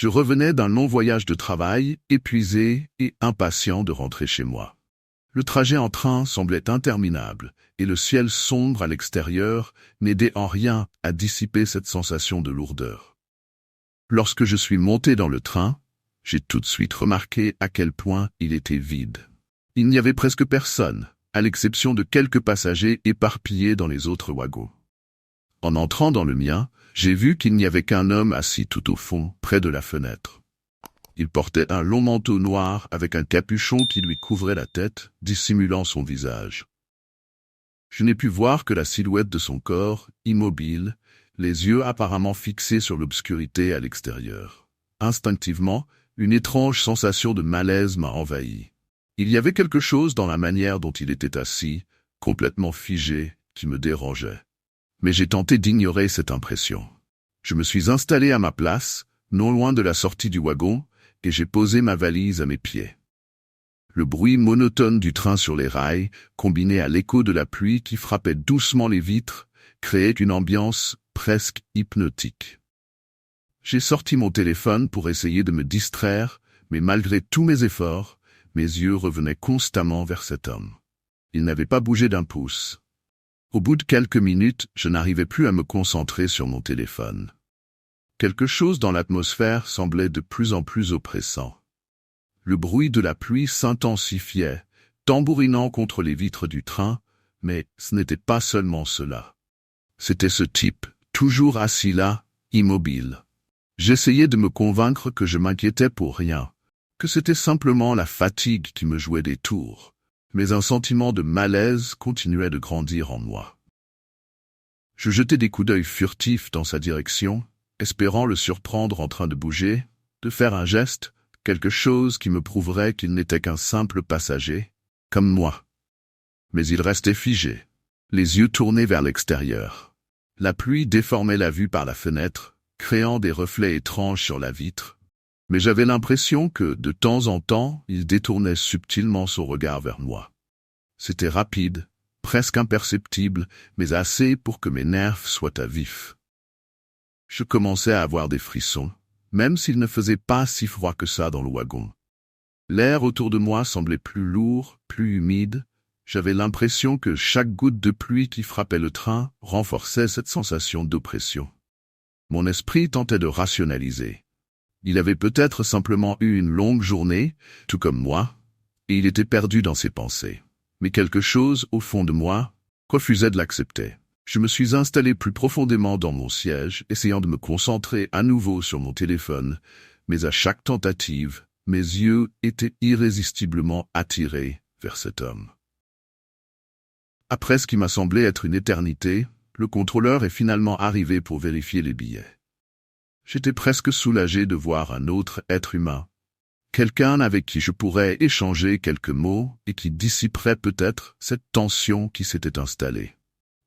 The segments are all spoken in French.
Je revenais d'un long voyage de travail, épuisé et impatient de rentrer chez moi. Le trajet en train semblait interminable, et le ciel sombre à l'extérieur n'aidait en rien à dissiper cette sensation de lourdeur. Lorsque je suis monté dans le train, j'ai tout de suite remarqué à quel point il était vide. Il n'y avait presque personne, à l'exception de quelques passagers éparpillés dans les autres wagons. En entrant dans le mien, j'ai vu qu'il n'y avait qu'un homme assis tout au fond, près de la fenêtre. Il portait un long manteau noir avec un capuchon qui lui couvrait la tête, dissimulant son visage. Je n'ai pu voir que la silhouette de son corps, immobile, les yeux apparemment fixés sur l'obscurité à l'extérieur. Instinctivement, une étrange sensation de malaise m'a envahi. Il y avait quelque chose dans la manière dont il était assis, complètement figé, qui me dérangeait. Mais j'ai tenté d'ignorer cette impression. Je me suis installé à ma place, non loin de la sortie du wagon, et j'ai posé ma valise à mes pieds. Le bruit monotone du train sur les rails, combiné à l'écho de la pluie qui frappait doucement les vitres, créait une ambiance presque hypnotique. J'ai sorti mon téléphone pour essayer de me distraire, mais malgré tous mes efforts, mes yeux revenaient constamment vers cet homme. Il n'avait pas bougé d'un pouce. Au bout de quelques minutes, je n'arrivais plus à me concentrer sur mon téléphone. Quelque chose dans l'atmosphère semblait de plus en plus oppressant. Le bruit de la pluie s'intensifiait, tambourinant contre les vitres du train, mais ce n'était pas seulement cela. C'était ce type, toujours assis là, immobile. J'essayais de me convaincre que je m'inquiétais pour rien, que c'était simplement la fatigue qui me jouait des tours, mais un sentiment de malaise continuait de grandir en moi. Je jetai des coups d'œil furtifs dans sa direction, espérant le surprendre en train de bouger, de faire un geste, quelque chose qui me prouverait qu'il n'était qu'un simple passager, comme moi. Mais il restait figé, les yeux tournés vers l'extérieur. La pluie déformait la vue par la fenêtre, créant des reflets étranges sur la vitre, mais j'avais l'impression que, de temps en temps, il détournait subtilement son regard vers moi. C'était rapide, presque imperceptible, mais assez pour que mes nerfs soient à vif. Je commençais à avoir des frissons, même s'il ne faisait pas si froid que ça dans le wagon. L'air autour de moi semblait plus lourd, plus humide. J'avais l'impression que chaque goutte de pluie qui frappait le train renforçait cette sensation d'oppression. Mon esprit tentait de rationaliser. Il avait peut-être simplement eu une longue journée, tout comme moi, et il était perdu dans ses pensées. Mais quelque chose, au fond de moi, refusait de l'accepter. Je me suis installé plus profondément dans mon siège, essayant de me concentrer à nouveau sur mon téléphone, mais à chaque tentative, mes yeux étaient irrésistiblement attirés vers cet homme. Après ce qui m'a semblé être une éternité, le contrôleur est finalement arrivé pour vérifier les billets. J'étais presque soulagé de voir un autre être humain, quelqu'un avec qui je pourrais échanger quelques mots et qui dissiperait peut-être cette tension qui s'était installée.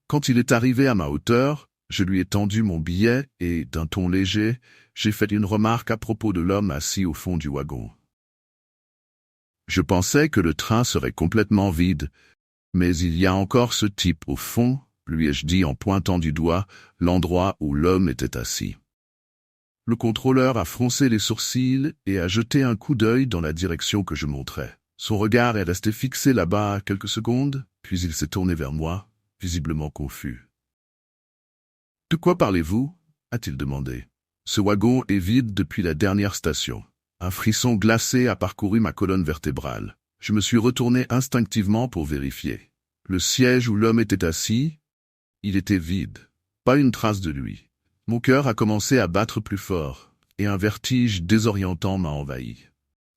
Quand il est arrivé à ma hauteur, je lui ai tendu mon billet et, d'un ton léger, j'ai fait une remarque à propos de l'homme assis au fond du wagon. Je pensais que le train serait complètement vide, mais il y a encore ce type au fond, lui ai-je dit en pointant du doigt l'endroit où l'homme était assis. Le contrôleur a froncé les sourcils et a jeté un coup d'œil dans la direction que je montrais. Son regard est resté fixé là-bas quelques secondes, puis il s'est tourné vers moi, visiblement confus. « De quoi parlez-vous » a-t-il demandé. « Ce wagon est vide depuis la dernière station. » Un frisson glacé a parcouru ma colonne vertébrale. Je me suis retourné instinctivement pour vérifier. Le siège où l'homme était assis, il était vide. Pas une trace de lui. Mon cœur a commencé à battre plus fort, et un vertige désorientant m'a envahi.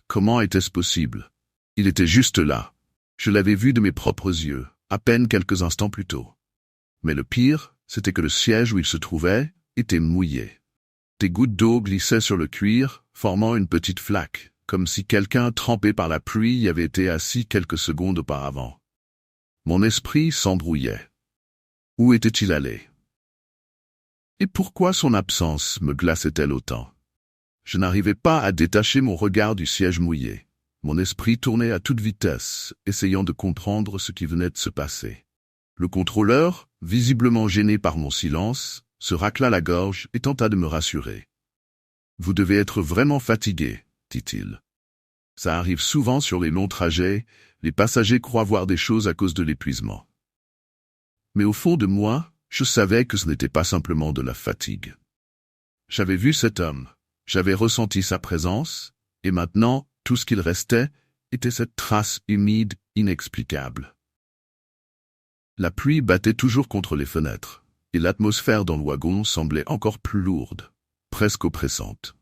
Comment était-ce possible? Il était juste là. Je l'avais vu de mes propres yeux, à peine quelques instants plus tôt. Mais le pire, c'était que le siège où il se trouvait était mouillé. Des gouttes d'eau glissaient sur le cuir, formant une petite flaque, comme si quelqu'un trempé par la pluie y avait été assis quelques secondes auparavant. Mon esprit s'embrouillait. Où était-il allé? Et pourquoi son absence me glaçait-elle autant? Je n'arrivais pas à détacher mon regard du siège mouillé. Mon esprit tournait à toute vitesse, essayant de comprendre ce qui venait de se passer. Le contrôleur, visiblement gêné par mon silence, se racla la gorge et tenta de me rassurer. Vous devez être vraiment fatigué, dit-il. Ça arrive souvent sur les longs trajets, les passagers croient voir des choses à cause de l'épuisement. Mais au fond de moi, je savais que ce n'était pas simplement de la fatigue. J'avais vu cet homme, j'avais ressenti sa présence, et maintenant, tout ce qu'il restait était cette trace humide inexplicable. La pluie battait toujours contre les fenêtres, et l'atmosphère dans le wagon semblait encore plus lourde, presque oppressante.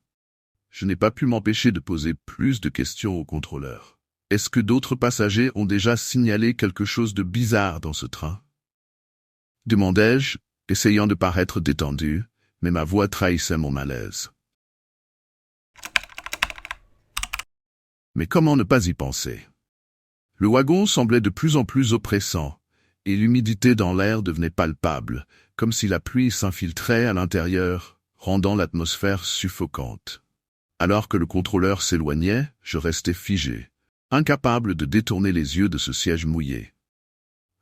Je n'ai pas pu m'empêcher de poser plus de questions au contrôleur. Est-ce que d'autres passagers ont déjà signalé quelque chose de bizarre dans ce train? Demandai-je, essayant de paraître détendu, mais ma voix trahissait mon malaise. Mais comment ne pas y penser? Le wagon semblait de plus en plus oppressant, et l'humidité dans l'air devenait palpable, comme si la pluie s'infiltrait à l'intérieur, rendant l'atmosphère suffocante. Alors que le contrôleur s'éloignait, je restais figé, incapable de détourner les yeux de ce siège mouillé.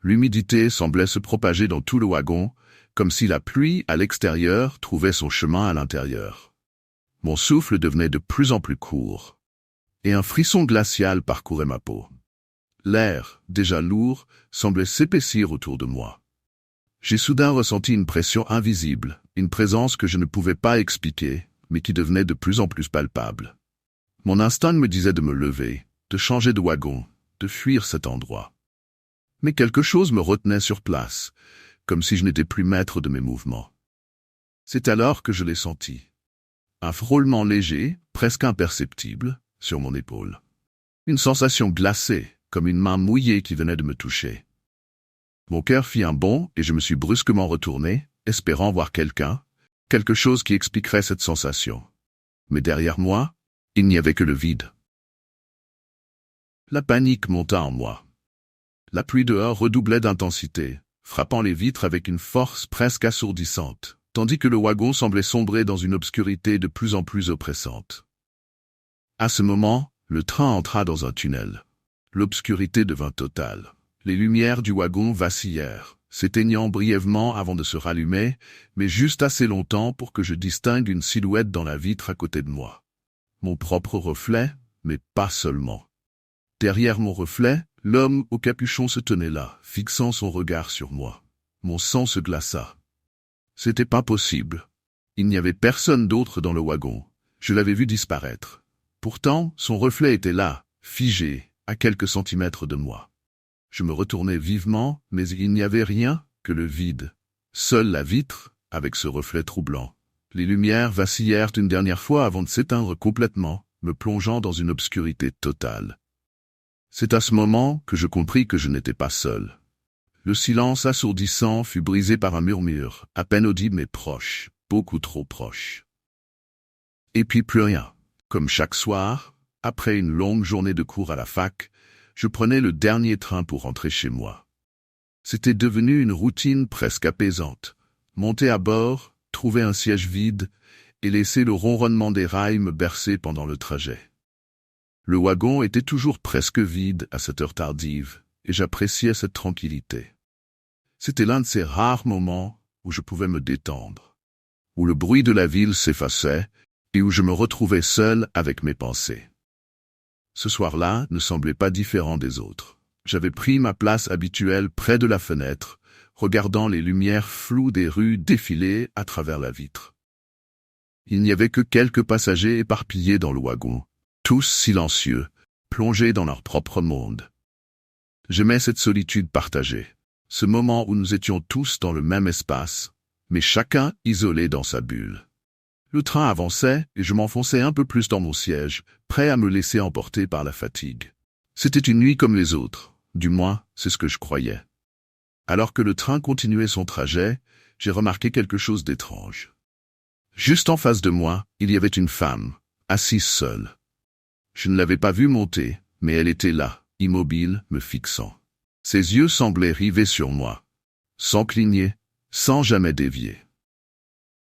L'humidité semblait se propager dans tout le wagon, comme si la pluie à l'extérieur trouvait son chemin à l'intérieur. Mon souffle devenait de plus en plus court, et un frisson glacial parcourait ma peau. L'air, déjà lourd, semblait s'épaissir autour de moi. J'ai soudain ressenti une pression invisible, une présence que je ne pouvais pas expliquer, mais qui devenait de plus en plus palpable. Mon instinct me disait de me lever, de changer de wagon, de fuir cet endroit. Mais quelque chose me retenait sur place, comme si je n'étais plus maître de mes mouvements. C'est alors que je l'ai senti. Un frôlement léger, presque imperceptible, sur mon épaule. Une sensation glacée, comme une main mouillée qui venait de me toucher. Mon cœur fit un bond et je me suis brusquement retourné, espérant voir quelque chose qui expliquerait cette sensation. Mais derrière moi, il n'y avait que le vide. La panique monta en moi. La pluie dehors redoublait d'intensité, frappant les vitres avec une force presque assourdissante, tandis que le wagon semblait sombrer dans une obscurité de plus en plus oppressante. À ce moment, le train entra dans un tunnel. L'obscurité devint totale. Les lumières du wagon vacillèrent, s'éteignant brièvement avant de se rallumer, mais juste assez longtemps pour que je distingue une silhouette dans la vitre à côté de moi. Mon propre reflet, mais pas seulement. Derrière mon reflet, l'homme au capuchon se tenait là, fixant son regard sur moi. Mon sang se glaça. C'était pas possible. Il n'y avait personne d'autre dans le wagon. Je l'avais vu disparaître. Pourtant, son reflet était là, figé, à quelques centimètres de moi. Je me retournai vivement, mais il n'y avait rien que le vide. Seule la vitre, avec ce reflet troublant. Les lumières vacillèrent une dernière fois avant de s'éteindre complètement, me plongeant dans une obscurité totale. C'est à ce moment que je compris que je n'étais pas seul. Le silence assourdissant fut brisé par un murmure, à peine audible mais proche, beaucoup trop proche. Et puis plus rien. Comme chaque soir, après une longue journée de cours à la fac, je prenais le dernier train pour rentrer chez moi. C'était devenu une routine presque apaisante. Monter à bord, trouver un siège vide et laisser le ronronnement des rails me bercer pendant le trajet. Le wagon était toujours presque vide à cette heure tardive, et j'appréciais cette tranquillité. C'était l'un de ces rares moments où je pouvais me détendre, où le bruit de la ville s'effaçait et où je me retrouvais seul avec mes pensées. Ce soir-là ne semblait pas différent des autres. J'avais pris ma place habituelle près de la fenêtre, regardant les lumières floues des rues défiler à travers la vitre. Il n'y avait que quelques passagers éparpillés dans le wagon, tous silencieux, plongés dans leur propre monde. J'aimais cette solitude partagée, ce moment où nous étions tous dans le même espace, mais chacun isolé dans sa bulle. Le train avançait et je m'enfonçais un peu plus dans mon siège, prêt à me laisser emporter par la fatigue. C'était une nuit comme les autres, du moins, c'est ce que je croyais. Alors que le train continuait son trajet, j'ai remarqué quelque chose d'étrange. Juste en face de moi, il y avait une femme, assise seule. Je ne l'avais pas vue monter, mais elle était là, immobile, me fixant. Ses yeux semblaient rivés sur moi, sans cligner, sans jamais dévier.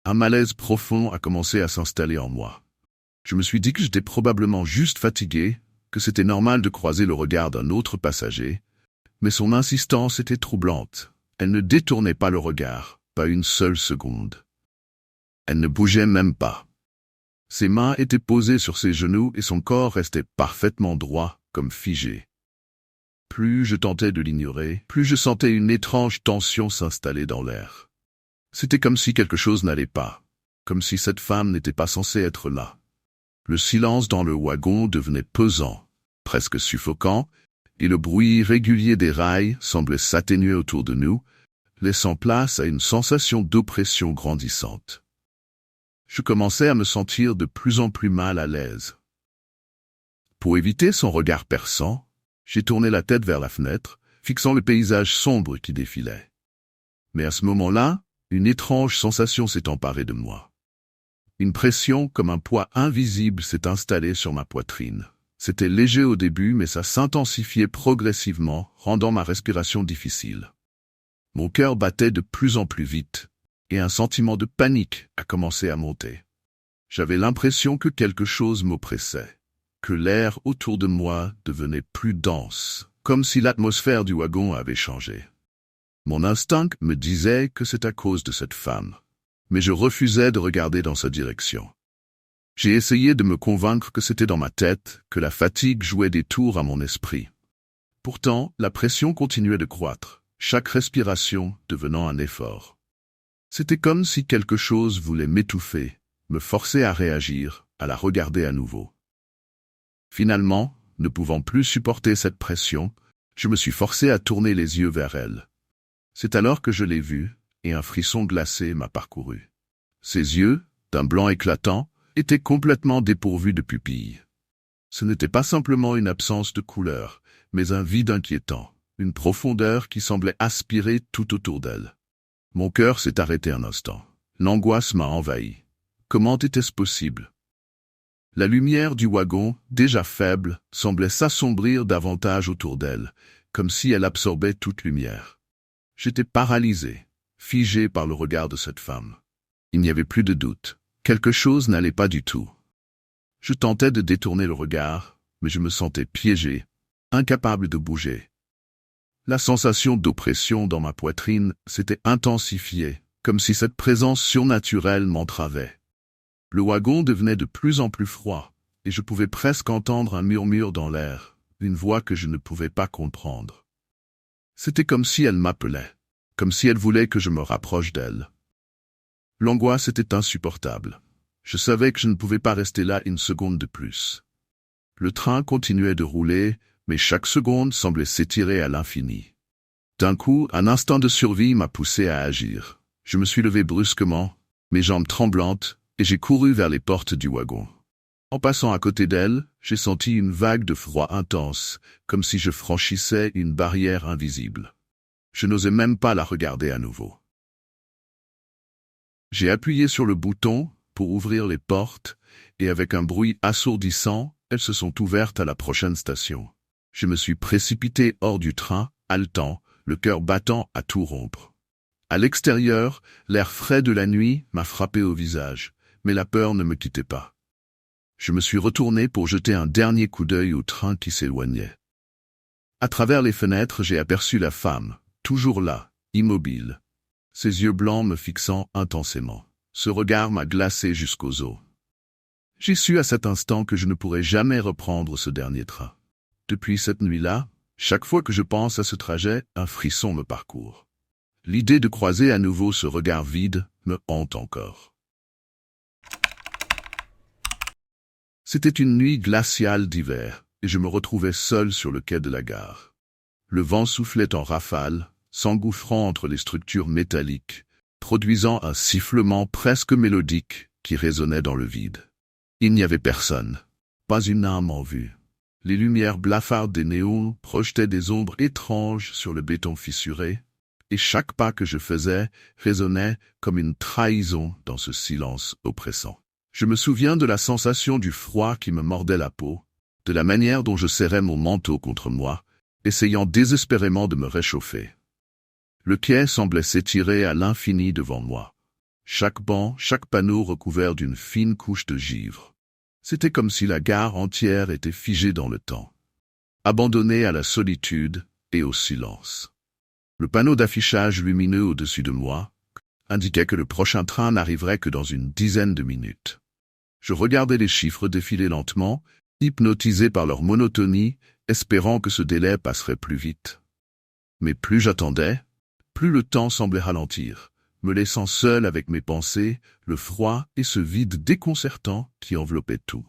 Un malaise profond a commencé à s'installer en moi. Je me suis dit que j'étais probablement juste fatigué, que c'était normal de croiser le regard d'un autre passager, mais son insistance était troublante. Elle ne détournait pas le regard, pas une seule seconde. Elle ne bougeait même pas. Ses mains étaient posées sur ses genoux et son corps restait parfaitement droit, comme figé. Plus je tentais de l'ignorer, plus je sentais une étrange tension s'installer dans l'air. C'était comme si quelque chose n'allait pas, comme si cette femme n'était pas censée être là. Le silence dans le wagon devenait pesant, presque suffocant, et le bruit régulier des rails semblait s'atténuer autour de nous, laissant place à une sensation d'oppression grandissante. Je commençais à me sentir de plus en plus mal à l'aise. Pour éviter son regard perçant, j'ai tourné la tête vers la fenêtre, fixant le paysage sombre qui défilait. Mais à ce moment-là, une étrange sensation s'est emparée de moi. Une pression comme un poids invisible s'est installée sur ma poitrine. C'était léger au début, mais ça s'intensifiait progressivement, rendant ma respiration difficile. Mon cœur battait de plus en plus vite, et un sentiment de panique a commencé à monter. J'avais l'impression que quelque chose m'oppressait, que l'air autour de moi devenait plus dense, comme si l'atmosphère du wagon avait changé. Mon instinct me disait que c'est à cause de cette femme, mais je refusais de regarder dans sa direction. J'ai essayé de me convaincre que c'était dans ma tête, que la fatigue jouait des tours à mon esprit. Pourtant, la pression continuait de croître, chaque respiration devenant un effort. C'était comme si quelque chose voulait m'étouffer, me forcer à réagir, à la regarder à nouveau. Finalement, ne pouvant plus supporter cette pression, je me suis forcé à tourner les yeux vers elle. C'est alors que je l'ai vue, et un frisson glacé m'a parcouru. Ses yeux, d'un blanc éclatant, étaient complètement dépourvus de pupilles. Ce n'était pas simplement une absence de couleur, mais un vide inquiétant, une profondeur qui semblait aspirer tout autour d'elle. Mon cœur s'est arrêté un instant. L'angoisse m'a envahi. Comment était-ce possible? La lumière du wagon, déjà faible, semblait s'assombrir davantage autour d'elle, comme si elle absorbait toute lumière. J'étais paralysé, figé par le regard de cette femme. Il n'y avait plus de doute. Quelque chose n'allait pas du tout. Je tentais de détourner le regard, mais je me sentais piégé, incapable de bouger. La sensation d'oppression dans ma poitrine s'était intensifiée, comme si cette présence surnaturelle m'entravait. Le wagon devenait de plus en plus froid, et je pouvais presque entendre un murmure dans l'air, une voix que je ne pouvais pas comprendre. C'était comme si elle m'appelait, comme si elle voulait que je me rapproche d'elle. L'angoisse était insupportable. Je savais que je ne pouvais pas rester là une seconde de plus. Le train continuait de rouler, mais chaque seconde semblait s'étirer à l'infini. D'un coup, un instinct de survie m'a poussé à agir. Je me suis levé brusquement, mes jambes tremblantes, et j'ai couru vers les portes du wagon. En passant à côté d'elle, j'ai senti une vague de froid intense, comme si je franchissais une barrière invisible. Je n'osais même pas la regarder à nouveau. J'ai appuyé sur le bouton pour ouvrir les portes, et avec un bruit assourdissant, elles se sont ouvertes à la prochaine station. Je me suis précipité hors du train, haletant, le cœur battant à tout rompre. À l'extérieur, l'air frais de la nuit m'a frappé au visage, mais la peur ne me quittait pas. Je me suis retourné pour jeter un dernier coup d'œil au train qui s'éloignait. À travers les fenêtres, j'ai aperçu la femme, toujours là, immobile, ses yeux blancs me fixant intensément. Ce regard m'a glacé jusqu'aux os. J'ai su à cet instant que je ne pourrais jamais reprendre ce dernier train. Depuis cette nuit-là, chaque fois que je pense à ce trajet, un frisson me parcourt. L'idée de croiser à nouveau ce regard vide me hante encore. C'était une nuit glaciale d'hiver, et je me retrouvais seul sur le quai de la gare. Le vent soufflait en rafales, s'engouffrant entre les structures métalliques, produisant un sifflement presque mélodique qui résonnait dans le vide. Il n'y avait personne, pas une âme en vue. Les lumières blafardes des néons projetaient des ombres étranges sur le béton fissuré, et chaque pas que je faisais résonnait comme une trahison dans ce silence oppressant. Je me souviens de la sensation du froid qui me mordait la peau, de la manière dont je serrais mon manteau contre moi, essayant désespérément de me réchauffer. Le quai semblait s'étirer à l'infini devant moi. Chaque banc, chaque panneau recouvert d'une fine couche de givre. C'était comme si la gare entière était figée dans le temps, abandonnée à la solitude et au silence. Le panneau d'affichage lumineux au-dessus de moi indiquait que le prochain train n'arriverait que dans une dizaine de minutes. Je regardais les chiffres défiler lentement, hypnotisé par leur monotonie, espérant que ce délai passerait plus vite. Mais plus j'attendais, plus le temps semblait ralentir, me laissant seul avec mes pensées, le froid et ce vide déconcertant qui enveloppait tout.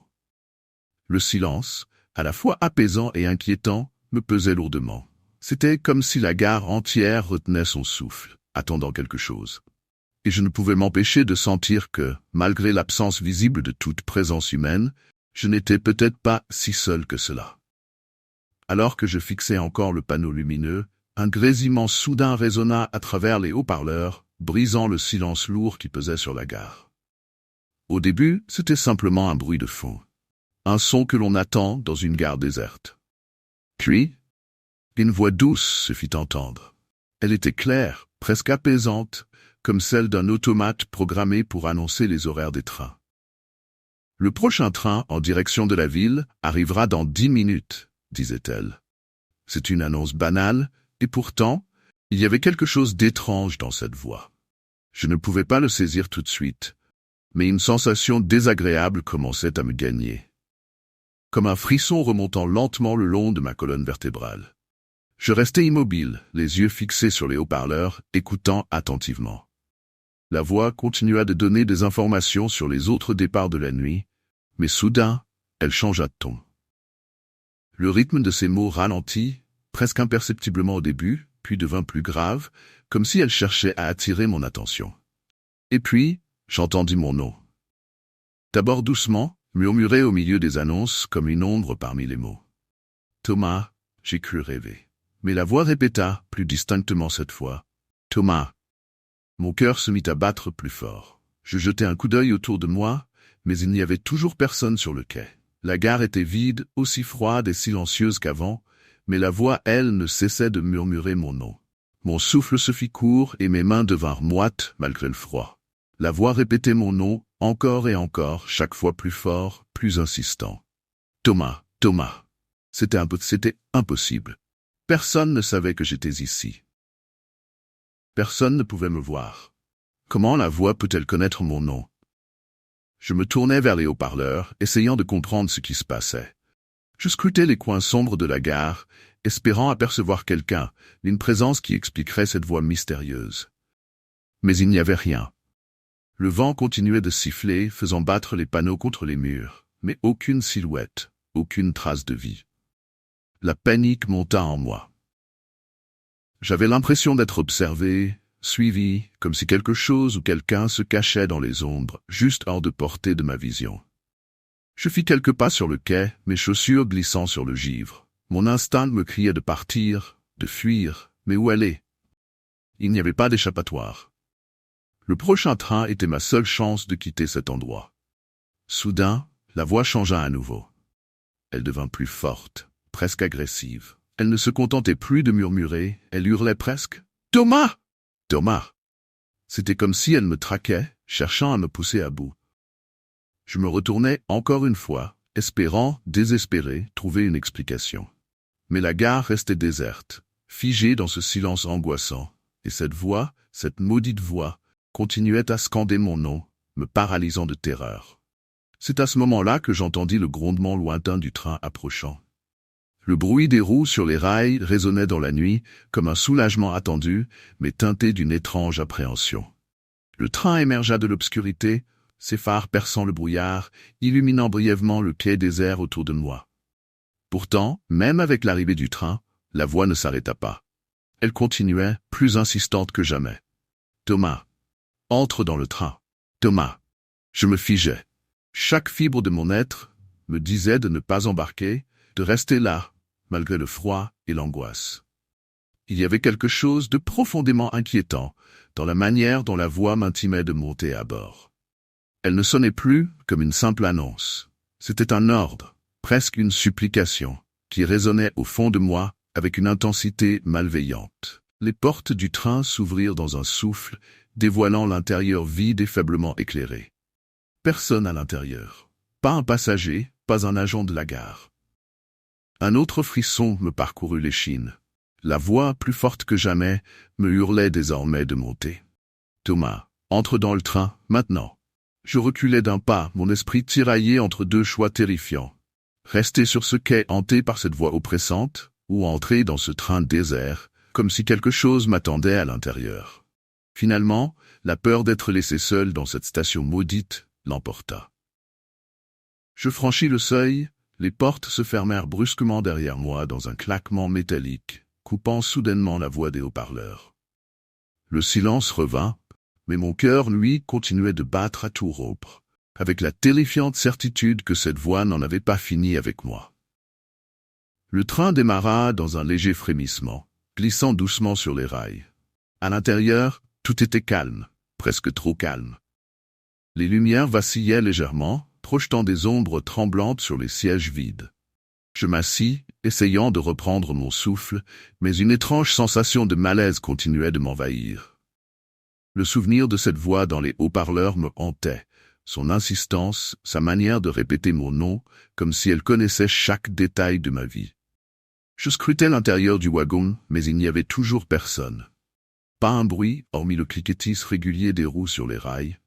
Le silence, à la fois apaisant et inquiétant, me pesait lourdement. C'était comme si la gare entière retenait son souffle, attendant quelque chose. Et je ne pouvais m'empêcher de sentir que, malgré l'absence visible de toute présence humaine, je n'étais peut-être pas si seul que cela. Alors que je fixais encore le panneau lumineux, un grésillement soudain résonna à travers les haut-parleurs, brisant le silence lourd qui pesait sur la gare. Au début, c'était simplement un bruit de fond. Un son que l'on attend dans une gare déserte. Puis, une voix douce se fit entendre. Elle était claire, presque apaisante, comme celle d'un automate programmé pour annoncer les horaires des trains. Le prochain train en direction de la ville arrivera dans 10 minutes, disait-elle. C'est une annonce banale, et pourtant, il y avait quelque chose d'étrange dans cette voix. Je ne pouvais pas le saisir tout de suite, mais une sensation désagréable commençait à me gagner. Comme un frisson remontant lentement le long de ma colonne vertébrale. Je restais immobile, les yeux fixés sur les haut-parleurs, écoutant attentivement. La voix continua de donner des informations sur les autres départs de la nuit, mais soudain, elle changea de ton. Le rythme de ses mots ralentit, presque imperceptiblement au début, puis devint plus grave, comme si elle cherchait à attirer mon attention. Et puis, j'entendis mon nom. D'abord doucement, murmuré au milieu des annonces comme une ombre parmi les mots. Thomas, j'ai cru rêver. Mais la voix répéta, plus distinctement cette fois. Thomas. Mon cœur se mit à battre plus fort. Je jetai un coup d'œil autour de moi, mais il n'y avait toujours personne sur le quai. La gare était vide, aussi froide et silencieuse qu'avant, mais la voix, elle, ne cessait de murmurer mon nom. Mon souffle se fit court et mes mains devinrent moites malgré le froid. La voix répétait mon nom, encore et encore, chaque fois plus fort, plus insistant. Thomas, Thomas. C'était impossible. Personne ne savait que j'étais ici. Personne ne pouvait me voir. Comment la voix peut-elle connaître mon nom? Je me tournai vers les haut-parleurs, essayant de comprendre ce qui se passait. Je scrutais les coins sombres de la gare, espérant apercevoir quelqu'un, une présence qui expliquerait cette voix mystérieuse. Mais il n'y avait rien. Le vent continuait de siffler, faisant battre les panneaux contre les murs, mais aucune silhouette, aucune trace de vie. La panique monta en moi. J'avais l'impression d'être observé, suivi, comme si quelque chose ou quelqu'un se cachait dans les ombres, juste hors de portée de ma vision. Je fis quelques pas sur le quai, mes chaussures glissant sur le givre. Mon instinct me criait de partir, de fuir, mais où aller? Il n'y avait pas d'échappatoire. Le prochain train était ma seule chance de quitter cet endroit. Soudain, la voix changea à nouveau. Elle devint plus forte, presque agressive. Elle ne se contentait plus de murmurer, elle hurlait presque. « Thomas ! Thomas !» C'était comme si elle me traquait, cherchant à me pousser à bout. Je me retournai encore une fois, espérant, désespéré, trouver une explication. Mais la gare restait déserte, figée dans ce silence angoissant, et cette voix, cette maudite voix, continuait à scander mon nom, me paralysant de terreur. C'est à ce moment-là que j'entendis le grondement lointain du train approchant. Le bruit des roues sur les rails résonnait dans la nuit, comme un soulagement attendu, mais teinté d'une étrange appréhension. Le train émergea de l'obscurité, ses phares perçant le brouillard, illuminant brièvement le quai désert autour de moi. Pourtant, même avec l'arrivée du train, la voix ne s'arrêta pas. Elle continuait, plus insistante que jamais. « Thomas, entre dans le train. Thomas. » Je me figeais. Chaque fibre de mon être me disait de ne pas embarquer, de rester là, malgré le froid et l'angoisse. Il y avait quelque chose de profondément inquiétant dans la manière dont la voix m'intimait de monter à bord. Elle ne sonnait plus comme une simple annonce. C'était un ordre, presque une supplication, qui résonnait au fond de moi avec une intensité malveillante. Les portes du train s'ouvrirent dans un souffle, dévoilant l'intérieur vide et faiblement éclairé. Personne à l'intérieur. Pas un passager, pas un agent de la gare. Un autre frisson me parcourut l'échine. La voix, plus forte que jamais, me hurlait désormais de monter. « Thomas, entre dans le train, maintenant. » Je reculais d'un pas, mon esprit tiraillé entre deux choix terrifiants. Rester sur ce quai hanté par cette voix oppressante, ou entrer dans ce train désert, comme si quelque chose m'attendait à l'intérieur. Finalement, la peur d'être laissé seul dans cette station maudite l'emporta. Je franchis le seuil, les portes se fermèrent brusquement derrière moi dans un claquement métallique, coupant soudainement la voix des haut-parleurs. Le silence revint, mais mon cœur, lui, continuait de battre à tout rompre, avec la terrifiante certitude que cette voix n'en avait pas fini avec moi. Le train démarra dans un léger frémissement, glissant doucement sur les rails. À l'intérieur, tout était calme, presque trop calme. Les lumières vacillaient légèrement, projetant des ombres tremblantes sur les sièges vides. Je m'assis, essayant de reprendre mon souffle, mais une étrange sensation de malaise continuait de m'envahir. Le souvenir de cette voix dans les haut-parleurs me hantait, son insistance, sa manière de répéter mon nom, comme si elle connaissait chaque détail de ma vie. Je scrutais l'intérieur du wagon, mais il n'y avait toujours personne. Pas un bruit, hormis le cliquetis régulier des roues sur les rails.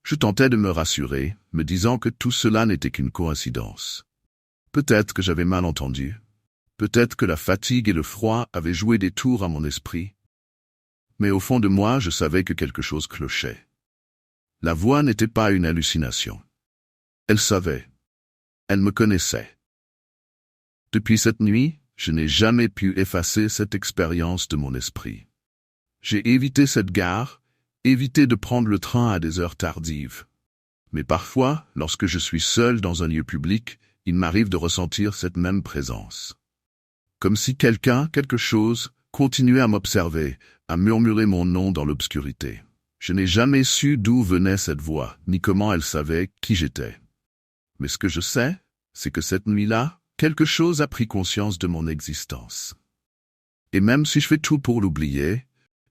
Je tentais de me rassurer, me disant que tout cela n'était qu'une coïncidence. Peut-être que j'avais mal entendu. Peut-être que la fatigue et le froid avaient joué des tours à mon esprit. Mais au fond de moi, je savais que quelque chose clochait. La voix n'était pas une hallucination. Elle savait. Elle me connaissait. Depuis cette nuit, je n'ai jamais pu effacer cette expérience de mon esprit. J'ai évité cette gare, évité de prendre le train à des heures tardives. Mais parfois, lorsque je suis seul dans un lieu public, il m'arrive de ressentir cette même présence. Comme si quelqu'un, quelque chose, continuait à m'observer, à murmurer mon nom dans l'obscurité. Je n'ai jamais su d'où venait cette voix, ni comment elle savait qui j'étais. Mais ce que je sais, c'est que cette nuit-là, quelque chose a pris conscience de mon existence. Et même si je fais tout pour l'oublier,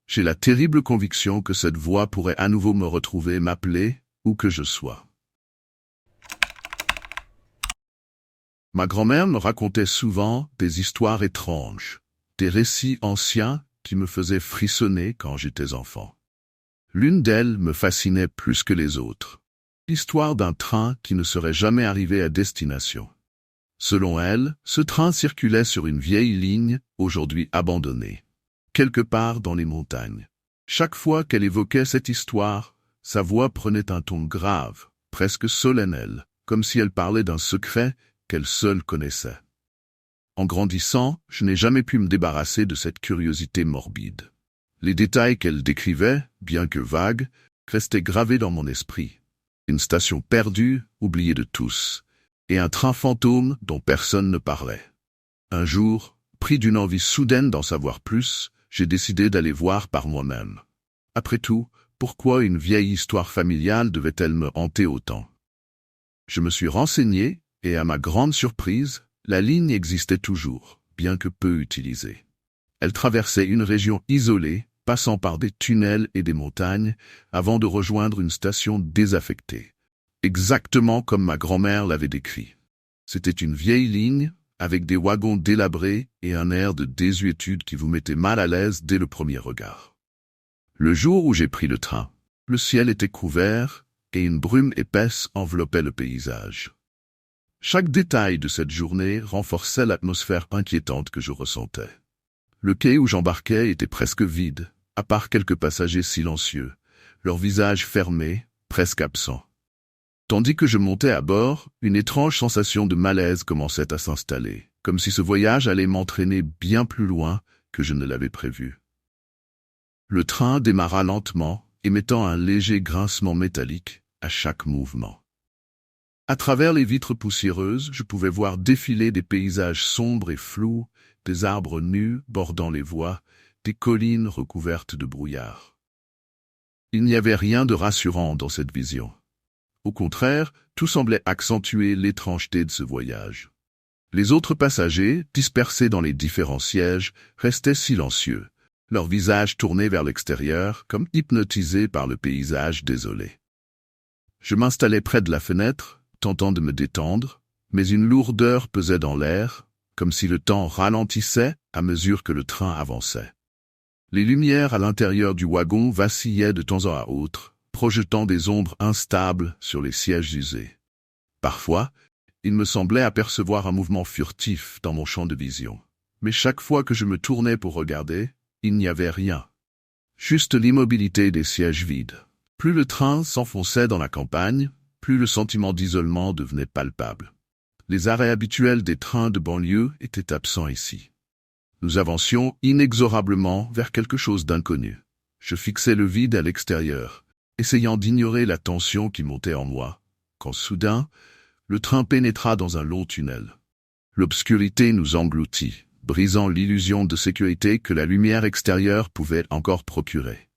j'ai la terrible conviction que cette voix pourrait à nouveau me retrouver, m'appeler, où que je sois. Ma grand-mère me racontait souvent des histoires étranges, des récits anciens qui me faisaient frissonner quand j'étais enfant. L'une d'elles me fascinait plus que les autres. L'histoire d'un train qui ne serait jamais arrivé à destination. Selon elle, ce train circulait sur une vieille ligne, aujourd'hui abandonnée, quelque part dans les montagnes. Chaque fois qu'elle évoquait cette histoire, sa voix prenait un ton grave, presque solennel, comme si elle parlait d'un secret qu'elle seule connaissait. En grandissant, je n'ai jamais pu me débarrasser de cette curiosité morbide. Les détails qu'elle décrivait, bien que vagues, restaient gravés dans mon esprit. Une station perdue, oubliée de tous, et un train fantôme dont personne ne parlait. Un jour, pris d'une envie soudaine d'en savoir plus, j'ai décidé d'aller voir par moi-même. Après tout, pourquoi une vieille histoire familiale devait-elle me hanter autant? Je me suis renseigné, et à ma grande surprise, la ligne existait toujours, bien que peu utilisée. Elle traversait une région isolée, passant par des tunnels et des montagnes, avant de rejoindre une station désaffectée. Exactement comme ma grand-mère l'avait décrit. C'était une vieille ligne, avec des wagons délabrés et un air de désuétude qui vous mettait mal à l'aise dès le premier regard. Le jour où j'ai pris le train, le ciel était couvert et une brume épaisse enveloppait le paysage. Chaque détail de cette journée renforçait l'atmosphère inquiétante que je ressentais. Le quai où j'embarquais était presque vide, à part quelques passagers silencieux, leurs visages fermés, presque absents. Tandis que je montais à bord, une étrange sensation de malaise commençait à s'installer, comme si ce voyage allait m'entraîner bien plus loin que je ne l'avais prévu. Le train démarra lentement, émettant un léger grincement métallique à chaque mouvement. À travers les vitres poussiéreuses, je pouvais voir défiler des paysages sombres et flous, des arbres nus bordant les voies, des collines recouvertes de brouillard. Il n'y avait rien de rassurant dans cette vision. Au contraire, tout semblait accentuer l'étrangeté de ce voyage. Les autres passagers, dispersés dans les différents sièges, restaient silencieux, leurs visages tournés vers l'extérieur, comme hypnotisés par le paysage désolé. Je m'installais près de la fenêtre, tentant de me détendre, mais une lourdeur pesait dans l'air, comme si le temps ralentissait à mesure que le train avançait. Les lumières à l'intérieur du wagon vacillaient de temps à autre, projetant des ombres instables sur les sièges usés. Parfois, il me semblait apercevoir un mouvement furtif dans mon champ de vision. Mais chaque fois que je me tournais pour regarder, il n'y avait rien. Juste l'immobilité des sièges vides. Plus le train s'enfonçait dans la campagne, plus le sentiment d'isolement devenait palpable. Les arrêts habituels des trains de banlieue étaient absents ici. Nous avancions inexorablement vers quelque chose d'inconnu. Je fixais le vide à l'extérieur, essayant d'ignorer la tension qui montait en moi, quand soudain, le train pénétra dans un long tunnel. L'obscurité nous engloutit, brisant l'illusion de sécurité que la lumière extérieure pouvait encore procurer.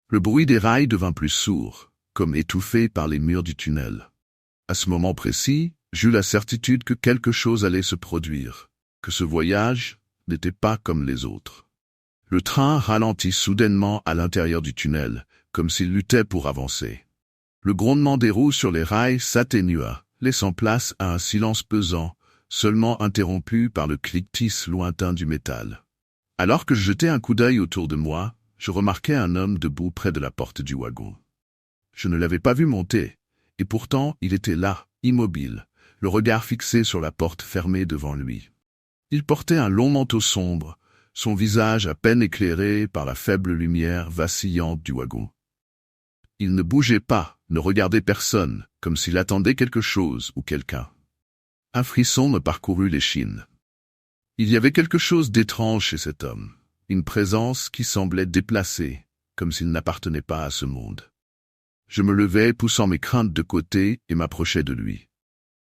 Le bruit des rails devint plus sourd, comme étouffé par les murs du tunnel. À ce moment précis, j'eus la certitude que quelque chose allait se produire, que ce voyage n'était pas comme les autres. Le train ralentit soudainement à l'intérieur du tunnel, comme s'il luttait pour avancer. Le grondement des roues sur les rails s'atténua, laissant place à un silence pesant, seulement interrompu par le cliquetis lointain du métal. Alors que je jetais un coup d'œil autour de moi, je remarquai un homme debout près de la porte du wagon. Je ne l'avais pas vu monter, et pourtant il était là, immobile, le regard fixé sur la porte fermée devant lui. Il portait un long manteau sombre, son visage à peine éclairé par la faible lumière vacillante du wagon. Il ne bougeait pas, ne regardait personne, comme s'il attendait quelque chose ou quelqu'un. Un frisson me parcourut l'échine. Il y avait quelque chose d'étrange chez cet homme, une présence qui semblait déplacée, comme s'il n'appartenait pas à ce monde. Je me levai, poussant mes craintes de côté, et m'approchai de lui.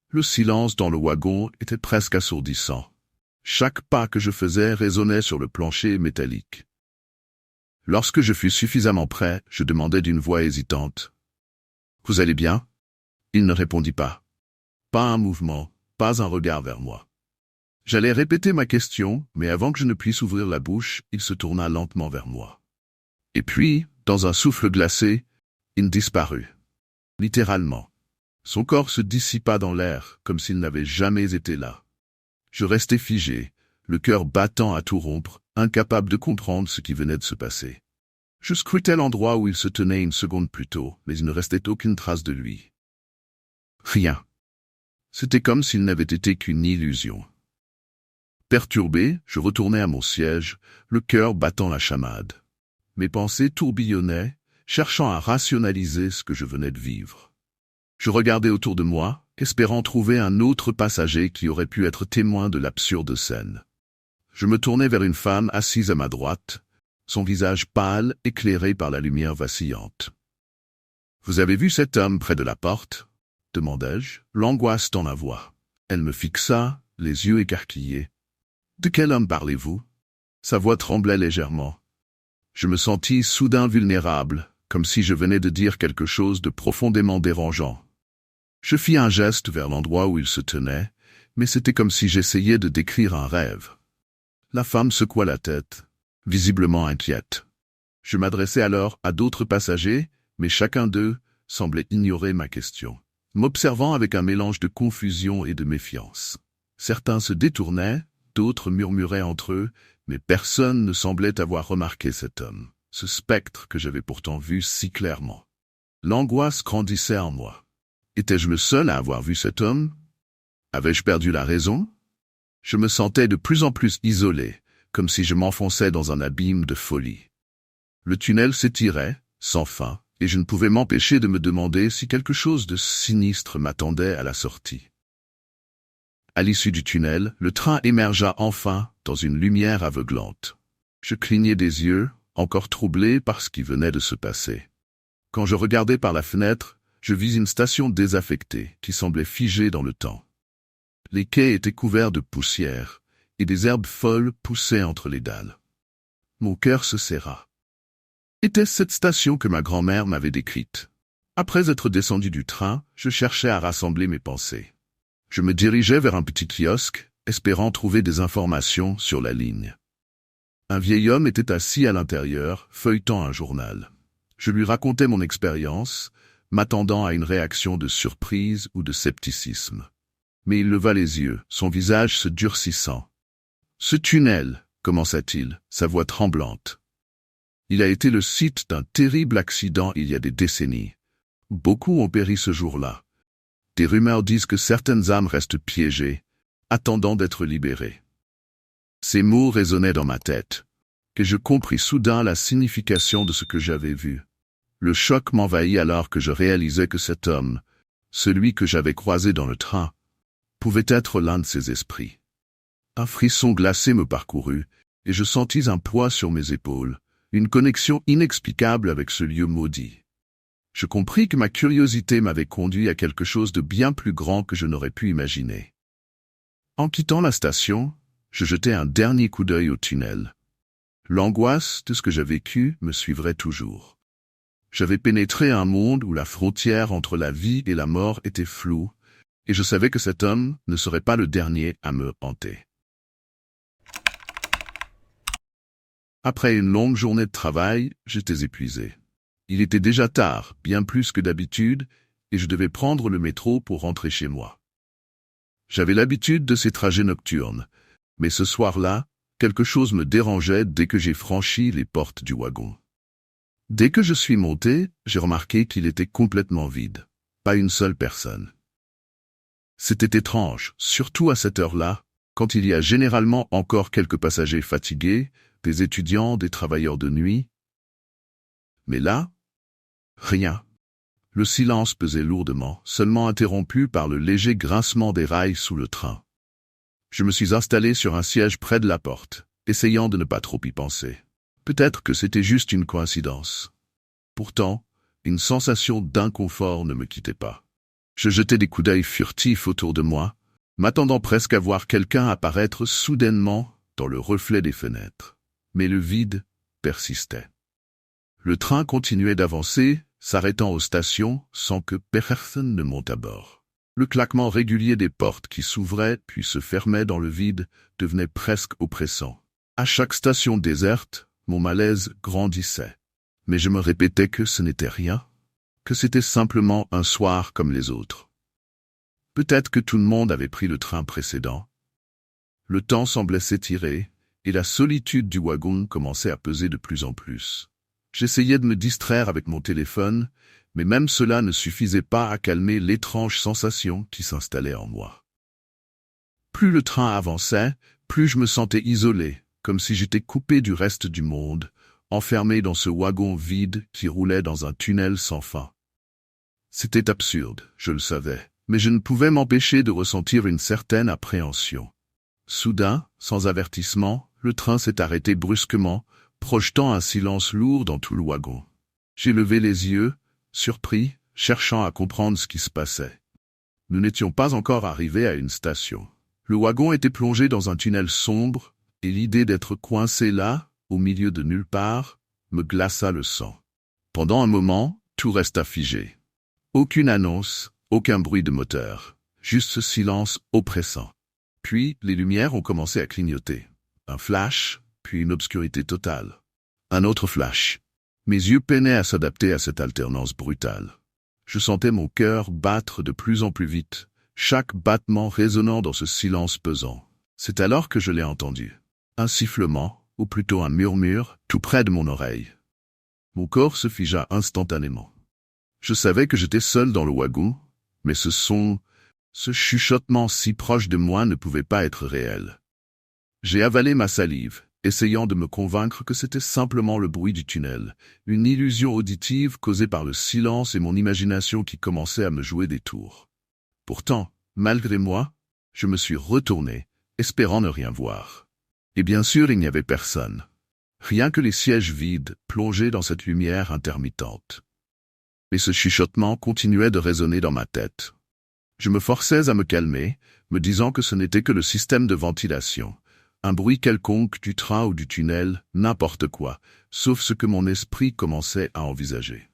Le silence dans le wagon était presque assourdissant. Chaque pas que je faisais résonnait sur le plancher métallique. Lorsque je fus suffisamment près, je demandai d'une voix hésitante. « Vous allez bien ?» Il ne répondit pas. Pas un mouvement, pas un regard vers moi. J'allais répéter ma question, mais avant que je ne puisse ouvrir la bouche, il se tourna lentement vers moi. Et puis, dans un souffle glacé, il disparut. Littéralement. Son corps se dissipa dans l'air, comme s'il n'avait jamais été là. Je restai figé, le cœur battant à tout rompre, incapable de comprendre ce qui venait de se passer. Je scrutais l'endroit où il se tenait une seconde plus tôt, mais il ne restait aucune trace de lui. Rien. C'était comme s'il n'avait été qu'une illusion. Perturbé, je retournai à mon siège, le cœur battant la chamade. Mes pensées tourbillonnaient, cherchant à rationaliser ce que je venais de vivre. Je regardais autour de moi, espérant trouver un autre passager qui aurait pu être témoin de l'absurde scène. Je me tournai vers une femme assise à ma droite, son visage pâle éclairé par la lumière vacillante. « Vous avez vu cet homme près de la porte ?» demandai-je, l'angoisse dans la voix. Elle me fixa, les yeux écarquillés. « De quel homme parlez-vous » Sa voix tremblait légèrement. Je me sentis soudain vulnérable, comme si je venais de dire quelque chose de profondément dérangeant. Je fis un geste vers l'endroit où il se tenait, mais c'était comme si j'essayais de décrire un rêve. La femme secoua la tête, visiblement inquiète. Je m'adressai alors à d'autres passagers, mais chacun d'eux semblait ignorer ma question, m'observant avec un mélange de confusion et de méfiance. Certains se détournaient, d'autres murmuraient entre eux, mais personne ne semblait avoir remarqué cet homme, ce spectre que j'avais pourtant vu si clairement. L'angoisse grandissait en moi. Étais-je le seul à avoir vu cet homme? Avais-je perdu la raison? Je me sentais de plus en plus isolé, comme si je m'enfonçais dans un abîme de folie. Le tunnel s'étirait, sans fin, et je ne pouvais m'empêcher de me demander si quelque chose de sinistre m'attendait à la sortie. À l'issue du tunnel, le train émergea enfin dans une lumière aveuglante. Je clignai des yeux, encore troublé par ce qui venait de se passer. Quand je regardai par la fenêtre, je vis une station désaffectée qui semblait figée dans le temps. Les quais étaient couverts de poussière, et des herbes folles poussaient entre les dalles. Mon cœur se serra. Était-ce cette station que ma grand-mère m'avait décrite? Après être descendu du train, je cherchais à rassembler mes pensées. Je me dirigeais vers un petit kiosque, espérant trouver des informations sur la ligne. Un vieil homme était assis à l'intérieur, feuilletant un journal. Je lui racontais mon expérience, m'attendant à une réaction de surprise ou de scepticisme. Mais il leva les yeux, son visage se durcissant. « Ce tunnel, commença-t-il, sa voix tremblante. Il a été le site d'un terrible accident il y a des décennies. Beaucoup ont péri ce jour-là. Des rumeurs disent que certaines âmes restent piégées, attendant d'être libérées. Ces mots résonnaient dans ma tête, que je compris soudain la signification de ce que j'avais vu. Le choc m'envahit alors que je réalisais que cet homme, celui que j'avais croisé dans le train, pouvait être l'un de ces esprits. Un frisson glacé me parcourut, et je sentis un poids sur mes épaules, une connexion inexplicable avec ce lieu maudit. Je compris que ma curiosité m'avait conduit à quelque chose de bien plus grand que je n'aurais pu imaginer. En quittant la station, je jetai un dernier coup d'œil au tunnel. L'angoisse de ce que j'avais vécu me suivrait toujours. J'avais pénétré un monde où la frontière entre la vie et la mort était floue, et je savais que cet homme ne serait pas le dernier à me hanter. Après une longue journée de travail, j'étais épuisé. Il était déjà tard, bien plus que d'habitude, et je devais prendre le métro pour rentrer chez moi. J'avais l'habitude de ces trajets nocturnes, mais ce soir-là, quelque chose me dérangeait dès que j'ai franchi les portes du wagon. Dès que je suis monté, j'ai remarqué qu'il était complètement vide. Pas une seule personne. C'était étrange, surtout à cette heure-là, quand il y a généralement encore quelques passagers fatigués, des étudiants, des travailleurs de nuit. Mais là, rien. Le silence pesait lourdement, seulement interrompu par le léger grincement des rails sous le train. Je me suis installé sur un siège près de la porte, essayant de ne pas trop y penser. Peut-être que c'était juste une coïncidence. Pourtant, une sensation d'inconfort ne me quittait pas. Je jetais des coups d'œil furtifs autour de moi, m'attendant presque à voir quelqu'un apparaître soudainement dans le reflet des fenêtres. Mais le vide persistait. Le train continuait d'avancer, s'arrêtant aux stations sans que personne ne monte à bord. Le claquement régulier des portes qui s'ouvraient puis se fermaient dans le vide devenait presque oppressant. À chaque station déserte, mon malaise grandissait. Mais je me répétais que ce n'était rien, que c'était simplement un soir comme les autres. Peut-être que tout le monde avait pris le train précédent. Le temps semblait s'étirer, et la solitude du wagon commençait à peser de plus en plus. J'essayais de me distraire avec mon téléphone, mais même cela ne suffisait pas à calmer l'étrange sensation qui s'installait en moi. Plus le train avançait, plus je me sentais isolé, comme si j'étais coupé du reste du monde, enfermé dans ce wagon vide qui roulait dans un tunnel sans fin. C'était absurde, je le savais, mais je ne pouvais m'empêcher de ressentir une certaine appréhension. Soudain, sans avertissement, le train s'est arrêté brusquement, projetant un silence lourd dans tout le wagon. J'ai levé les yeux, surpris, cherchant à comprendre ce qui se passait. Nous n'étions pas encore arrivés à une station. Le wagon était plongé dans un tunnel sombre, et l'idée d'être coincé là, au milieu de nulle part, me glaça le sang. Pendant un moment, tout resta figé. Aucune annonce, aucun bruit de moteur, juste ce silence oppressant. Puis, les lumières ont commencé à clignoter. Un flash, puis une obscurité totale. Un autre flash. Mes yeux peinaient à s'adapter à cette alternance brutale. Je sentais mon cœur battre de plus en plus vite, chaque battement résonnant dans ce silence pesant. C'est alors que je l'ai entendu. Un sifflement, ou plutôt un murmure, tout près de mon oreille. Mon corps se figea instantanément. Je savais que j'étais seul dans le wagon, mais ce son, ce chuchotement si proche de moi ne pouvait pas être réel. J'ai avalé ma salive, essayant de me convaincre que c'était simplement le bruit du tunnel, une illusion auditive causée par le silence et mon imagination qui commençait à me jouer des tours. Pourtant, malgré moi, je me suis retourné, espérant ne rien voir. Et bien sûr, il n'y avait personne. Rien que les sièges vides, plongés dans cette lumière intermittente. Mais ce chuchotement continuait de résonner dans ma tête. Je me forçais à me calmer, me disant que ce n'était que le système de ventilation. Un bruit quelconque du train ou du tunnel, n'importe quoi, sauf ce que mon esprit commençait à envisager.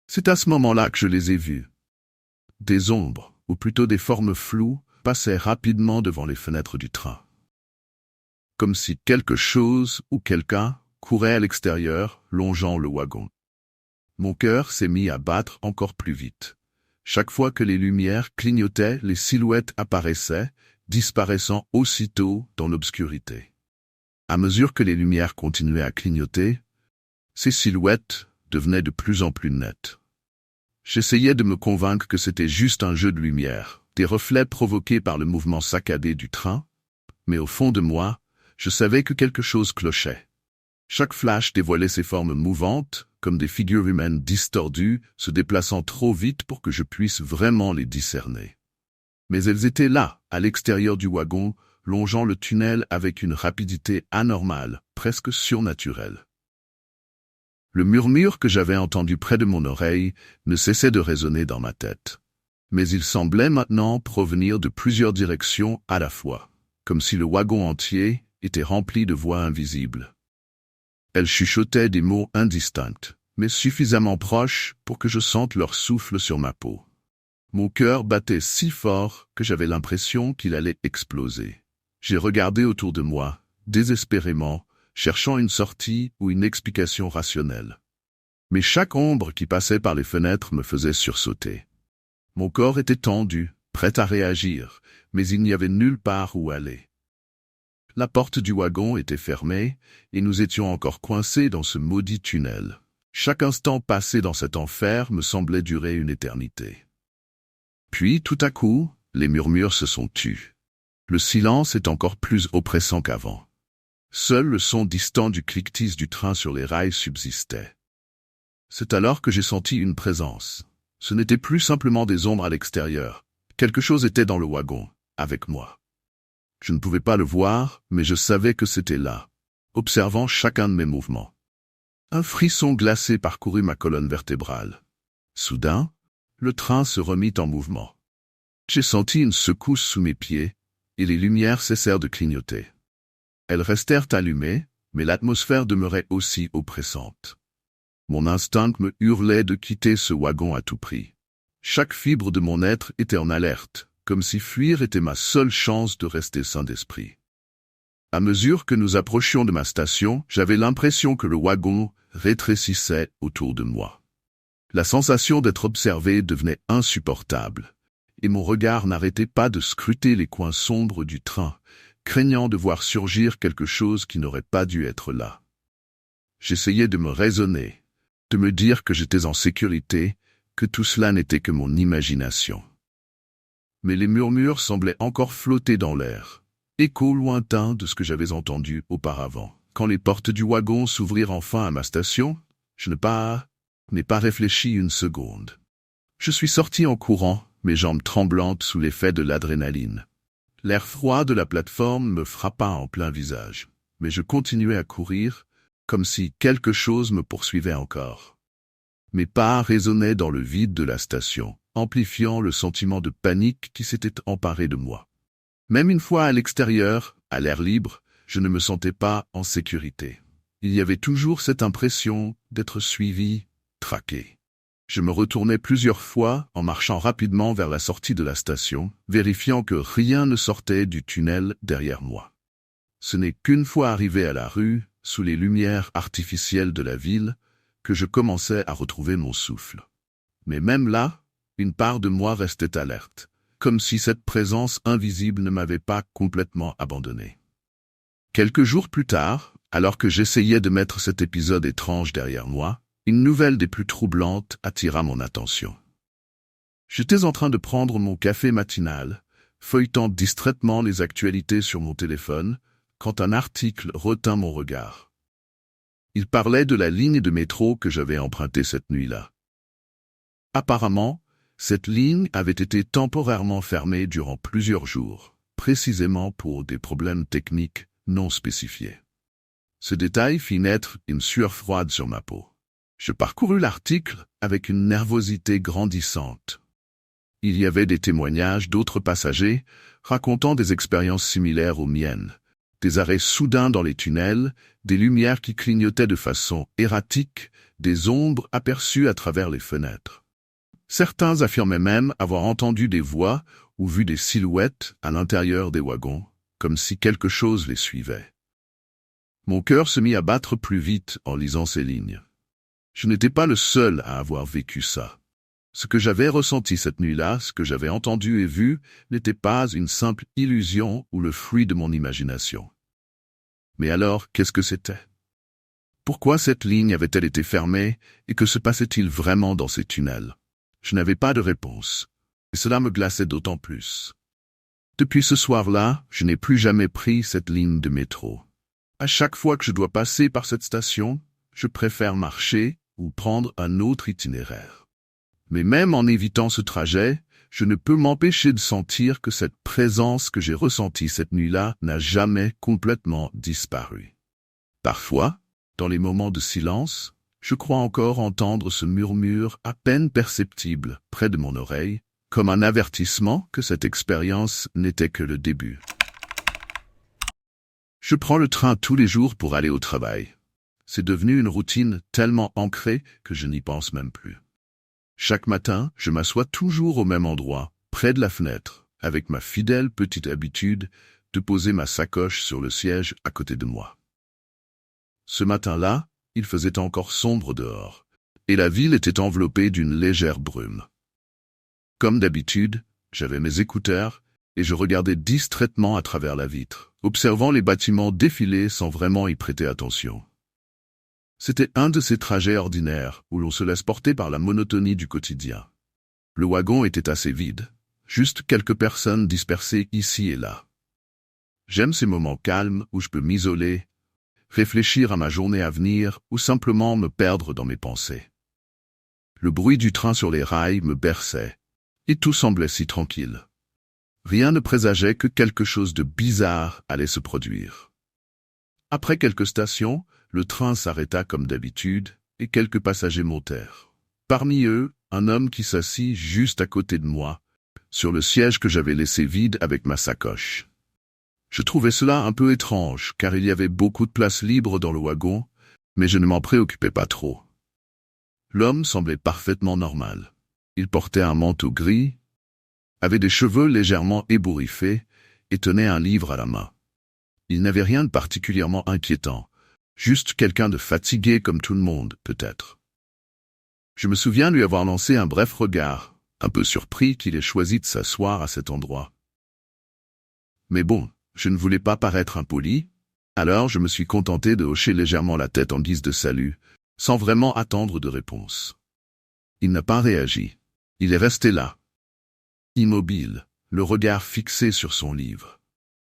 C'est à ce moment-là que je les ai vus. Des ombres, ou plutôt des formes floues, passaient rapidement devant les fenêtres du train. Comme si quelque chose ou quelqu'un courait à l'extérieur, longeant le wagon. Mon cœur s'est mis à battre encore plus vite. Chaque fois que les lumières clignotaient, les silhouettes apparaissaient, disparaissant aussitôt dans l'obscurité. À mesure que les lumières continuaient à clignoter, Ces silhouettes devenaient de plus en plus nettes. J'essayais de me convaincre que c'était juste un jeu de lumière, des reflets provoqués par le mouvement saccadé du train, mais au fond de moi, je savais que quelque chose clochait. Chaque flash dévoilait ces formes mouvantes, comme des figures humaines distordues, se déplaçant trop vite pour que je puisse vraiment les discerner. Mais elles étaient là, à l'extérieur du wagon, longeant le tunnel avec une rapidité anormale, presque surnaturelle. Le murmure que j'avais entendu près de mon oreille ne cessait de résonner dans ma tête. Mais il semblait maintenant provenir de plusieurs directions à la fois, comme si le wagon entier était rempli de voix invisibles. Elles chuchotaient des mots indistincts, mais suffisamment proches pour que je sente leur souffle sur ma peau. Mon cœur battait si fort que j'avais l'impression qu'il allait exploser. J'ai regardé autour de moi, désespérément, cherchant une sortie ou une explication rationnelle. Mais chaque ombre qui passait par les fenêtres me faisait sursauter. Mon corps était tendu, prêt à réagir, mais il n'y avait nulle part où aller. La porte du wagon était fermée, et nous étions encore coincés dans ce maudit tunnel. Chaque instant passé dans cet enfer me semblait durer une éternité. Puis, tout à coup, les murmures se sont tus. Le silence est encore plus oppressant qu'avant. Seul le son distant du cliquetis du train sur les rails subsistait. C'est alors que j'ai senti une présence. Ce n'était plus simplement des ombres à l'extérieur. Quelque chose était dans le wagon, avec moi. Je ne pouvais pas le voir, mais je savais que c'était là, observant chacun de mes mouvements. Un frisson glacé parcourut ma colonne vertébrale. Soudain, le train se remit en mouvement. J'ai senti une secousse sous mes pieds, et les lumières cessèrent de clignoter. Elles restèrent allumées, mais l'atmosphère demeurait aussi oppressante. Mon instinct me hurlait de quitter ce wagon à tout prix. Chaque fibre de mon être était en alerte, comme si fuir était ma seule chance de rester sain d'esprit. À mesure que nous approchions de ma station, j'avais l'impression que le wagon rétrécissait autour de moi. La sensation d'être observé devenait insupportable, et mon regard n'arrêtait pas de scruter les coins sombres du train, craignant de voir surgir quelque chose qui n'aurait pas dû être là. J'essayais de me raisonner, de me dire que j'étais en sécurité, que tout cela n'était que mon imagination. Mais les murmures semblaient encore flotter dans l'air, écho lointain de ce que j'avais entendu auparavant. Quand les portes du wagon s'ouvrirent enfin à ma station, je n'ai pas réfléchi une seconde. Je suis sorti en courant, mes jambes tremblantes sous l'effet de l'adrénaline. L'air froid de la plateforme me frappa en plein visage, mais je continuais à courir, comme si quelque chose me poursuivait encore. Mes pas résonnaient dans le vide de la station, amplifiant le sentiment de panique qui s'était emparé de moi. Même une fois à l'extérieur, à l'air libre, je ne me sentais pas en sécurité. Il y avait toujours cette impression d'être suivi, traqué. Je me retournais plusieurs fois en marchant rapidement vers la sortie de la station, vérifiant que rien ne sortait du tunnel derrière moi. Ce n'est qu'une fois arrivé à la rue, sous les lumières artificielles de la ville, que je commençais à retrouver mon souffle. Mais même là, une part de moi restait alerte, comme si cette présence invisible ne m'avait pas complètement abandonné. Quelques jours plus tard, alors que j'essayais de mettre cet épisode étrange derrière moi, une nouvelle des plus troublantes attira mon attention. J'étais en train de prendre mon café matinal, feuilletant distraitement les actualités sur mon téléphone, quand un article retint mon regard. Il parlait de la ligne de métro que j'avais empruntée cette nuit-là. Apparemment, cette ligne avait été temporairement fermée durant plusieurs jours, précisément pour des problèmes techniques non spécifiés. Ce détail fit naître une sueur froide sur ma peau. Je parcourus l'article avec une nervosité grandissante. Il y avait des témoignages d'autres passagers racontant des expériences similaires aux miennes, des arrêts soudains dans les tunnels, des lumières qui clignotaient de façon erratique, des ombres aperçues à travers les fenêtres. Certains affirmaient même avoir entendu des voix ou vu des silhouettes à l'intérieur des wagons, comme si quelque chose les suivait. Mon cœur se mit à battre plus vite en lisant ces lignes. Je n'étais pas le seul à avoir vécu ça. Ce que j'avais ressenti cette nuit-là, ce que j'avais entendu et vu, n'était pas une simple illusion ou le fruit de mon imagination. Mais alors, qu'est-ce que c'était? Pourquoi cette ligne avait-elle été fermée et que se passait-il vraiment dans ces tunnels? Je n'avais pas de réponse. Et cela me glaçait d'autant plus. Depuis ce soir-là, je n'ai plus jamais pris cette ligne de métro. À chaque fois que je dois passer par cette station, je préfère marcher ou prendre un autre itinéraire. Mais même en évitant ce trajet, je ne peux m'empêcher de sentir que cette présence que j'ai ressentie cette nuit-là n'a jamais complètement disparu. Parfois, dans les moments de silence, je crois encore entendre ce murmure à peine perceptible près de mon oreille, comme un avertissement que cette expérience n'était que le début. Je prends le train tous les jours pour aller au travail. C'est devenu une routine tellement ancrée que je n'y pense même plus. Chaque matin, je m'assois toujours au même endroit, près de la fenêtre, avec ma fidèle petite habitude de poser ma sacoche sur le siège à côté de moi. Ce matin-là, il faisait encore sombre dehors, et la ville était enveloppée d'une légère brume. Comme d'habitude, j'avais mes écouteurs et je regardais distraitement à travers la vitre, observant les bâtiments défiler sans vraiment y prêter attention. C'était un de ces trajets ordinaires où l'on se laisse porter par la monotonie du quotidien. Le wagon était assez vide, juste quelques personnes dispersées ici et là. J'aime ces moments calmes où je peux m'isoler, réfléchir à ma journée à venir ou simplement me perdre dans mes pensées. Le bruit du train sur les rails me berçait, et tout semblait si tranquille. Rien ne présageait que quelque chose de bizarre allait se produire. Après quelques stations, le train s'arrêta comme d'habitude, et quelques passagers montèrent. Parmi eux, un homme qui s'assit juste à côté de moi, sur le siège que j'avais laissé vide avec ma sacoche. Je trouvais cela un peu étrange, car il y avait beaucoup de place libre dans le wagon, mais je ne m'en préoccupais pas trop. L'homme semblait parfaitement normal. Il portait un manteau gris, avait des cheveux légèrement ébouriffés et tenait un livre à la main. Il n'avait rien de particulièrement inquiétant, juste quelqu'un de fatigué comme tout le monde, peut-être. Je me souviens lui avoir lancé un bref regard, un peu surpris qu'il ait choisi de s'asseoir à cet endroit. Mais bon, je ne voulais pas paraître impoli, alors je me suis contenté de hocher légèrement la tête en guise de salut, sans vraiment attendre de réponse. Il n'a pas réagi. Il est resté là, immobile, le regard fixé sur son livre.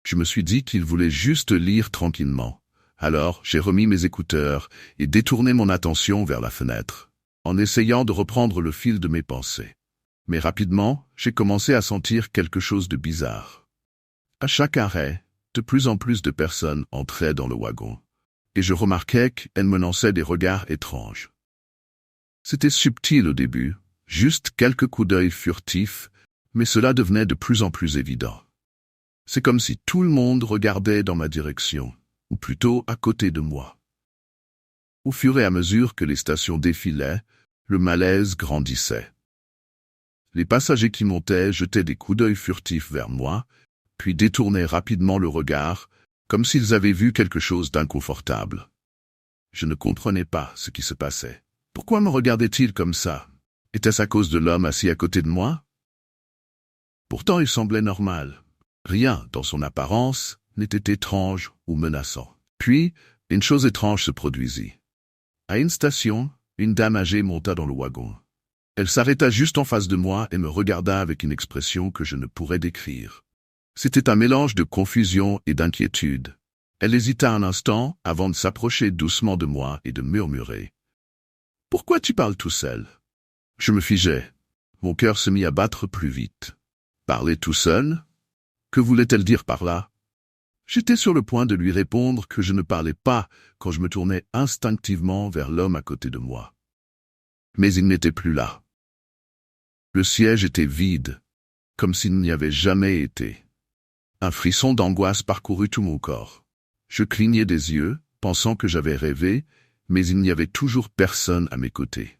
Je me suis dit qu'il voulait juste lire tranquillement. Alors, j'ai remis mes écouteurs et détourné mon attention vers la fenêtre, en essayant de reprendre le fil de mes pensées. Mais rapidement, j'ai commencé à sentir quelque chose de bizarre. À chaque arrêt, de plus en plus de personnes entraient dans le wagon, et je remarquais qu'elles me lançaient des regards étranges. C'était subtil au début, juste quelques coups d'œil furtifs, mais cela devenait de plus en plus évident. C'est comme si tout le monde regardait dans ma direction, ou plutôt à côté de moi. Au fur et à mesure que les stations défilaient, le malaise grandissait. Les passagers qui montaient jetaient des coups d'œil furtifs vers moi, puis détournaient rapidement le regard, comme s'ils avaient vu quelque chose d'inconfortable. Je ne comprenais pas ce qui se passait. Pourquoi me regardaient-ils comme ça? Était-ce à cause de l'homme assis à côté de moi? Pourtant il semblait normal. Rien dans son apparence n'était étrange ou menaçant. Puis, une chose étrange se produisit. À une station, une dame âgée monta dans le wagon. Elle s'arrêta juste en face de moi et me regarda avec une expression que je ne pourrais décrire. C'était un mélange de confusion et d'inquiétude. Elle hésita un instant avant de s'approcher doucement de moi et de murmurer. « Pourquoi tu parles tout seul ?» Je me figeai. Mon cœur se mit à battre plus vite. Parler tout seul? Que voulait-elle dire par là? J'étais sur le point de lui répondre que je ne parlais pas quand je me tournai instinctivement vers l'homme à côté de moi. Mais il n'était plus là. Le siège était vide, comme s'il n'y avait jamais été. Un frisson d'angoisse parcourut tout mon corps. Je clignai des yeux, pensant que j'avais rêvé, mais il n'y avait toujours personne à mes côtés.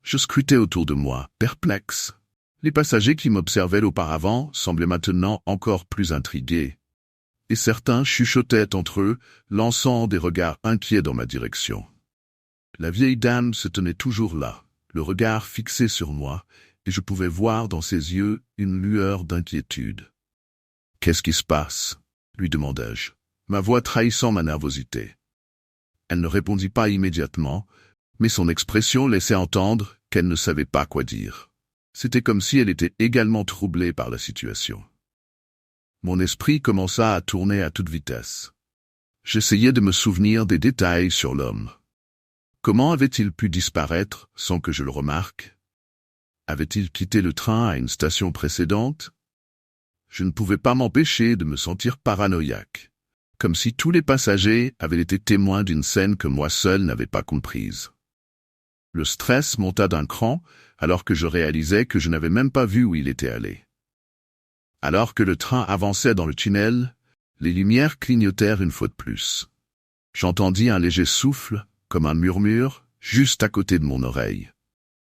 Je scrutais autour de moi, perplexe. Les passagers qui m'observaient auparavant semblaient maintenant encore plus intrigués, et certains chuchotaient entre eux, lançant des regards inquiets dans ma direction. La vieille dame se tenait toujours là, le regard fixé sur moi, et je pouvais voir dans ses yeux une lueur d'inquiétude. « Qu'est-ce qui se passe ?» lui demandai-je, ma voix trahissant ma nervosité. Elle ne répondit pas immédiatement, mais son expression laissait entendre qu'elle ne savait pas quoi dire. C'était comme si elle était également troublée par la situation. Mon esprit commença à tourner à toute vitesse. J'essayais de me souvenir des détails sur l'homme. Comment avait-il pu disparaître sans que je le remarque? Avait-il quitté le train à une station précédente? Je ne pouvais pas m'empêcher de me sentir paranoïaque, comme si tous les passagers avaient été témoins d'une scène que moi seul n'avais pas comprise. Le stress monta d'un cran alors que je réalisais que je n'avais même pas vu où il était allé. Alors que le train avançait dans le tunnel, les lumières clignotèrent une fois de plus. J'entendis un léger souffle, comme un murmure, juste à côté de mon oreille.